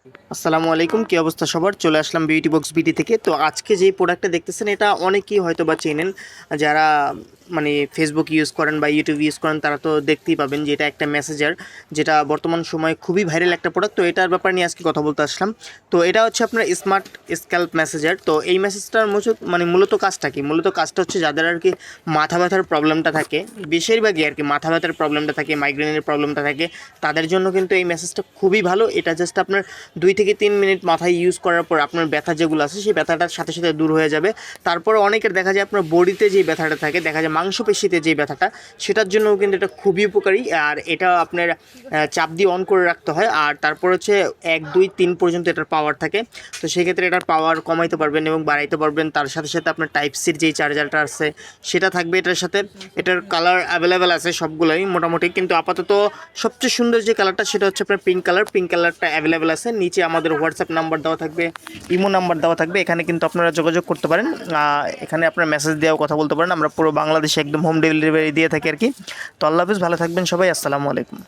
আসসালামু আলাইকুম, কী অবস্থা সবার? চলে আসলাম বিউটি বক্স বিডি থেকে। তো আজকে যে প্রোডাক্টটা দেখতেছেন এটা অনেকেই হয়তো বা চেনেন, যারা মানে ফেসবুক ইউজ করেন বা ইউটিউব ইউজ করেন তারা তো দেখতেই পাবেন যে এটা একটা মেসেঞ্জার, যেটা বর্তমান সময়ে খুবই ভাইরাল একটা প্রোডাক্ট। তো এটার ব্যাপার নিয়ে আজকে কথা বলতে আসলাম। তো এটা হচ্ছে আপনার স্মার্ট স্ক্যাল্প মেসেঞ্জার। তো এই মেসেজটার মূলত কাজটা কি? মূলত কাজটা হচ্ছে যাদের আর কি মাথা ব্যথার প্রবলেমটা থাকে, বেশিরভাগই আর কি মাথা ব্যথার প্রবলেমটা থাকে, মাইগ্রেনের প্রবলেমটা থাকে, তাদের জন্য কিন্তু এই মেসেজটা খুবই ভালো। এটা জাস্ট আপনার 2 থেকে 3 মিনিট মাথায় ইউজ করার পর আপনার ব্যথা যেগুলো আছে সেই ব্যথাটার সাথে সাথে দূর হয়ে যাবে। তারপর অনেকের দেখা যায় আপনার বডিতে যেই ব্যথাটা থাকে, দেখা যায় মাংসপেশিতে যেই ব্যথাটা, সেটার জন্যও কিন্তু এটা খুবই উপকারী। আর এটা আপনার চাপ দিয়ে অন করে রাখতে হয়। আর তারপর হচ্ছে 1 2 3 পর্যন্ত এটার পাওয়ার থাকে। তো সেক্ষেত্রে এটার পাওয়ার কমাইতে পারবেন এবং বাড়াইতে পারবেন। তার সাথে সাথে আপনার টাইপ সির যেই চার্জারটা আছে সেটা থাকবে এটার সাথে। এটার কালার অ্যাভেলেবেল আছে সবগুলোই মোটামুটি, কিন্তু আপাতত সবচেয়ে সুন্দর যে কালারটা সেটা হচ্ছে আপনার পিঙ্ক কালার। পিঙ্ক কালারটা অ্যাভেলেবেল আছে। নিচে আমাদের হোয়াটসঅ্যাপ নাম্বার দেওয়া থাকবে, ইমো নাম্বার দেওয়া থাকবে, এখানে কিন্তু আপনারা যোগাযোগ করতে পারেন। এখানে আপনার মেসেজ দিয়েও কথা বলতে পারেন। আমরা পুরো বাংলাদেশে একদম হোম ডেলিভারি দিয়ে থাকি আর কি। তো আল্লাহ হাফিজ, ভালো থাকবেন সবাই। আসসালামু আলাইকুম।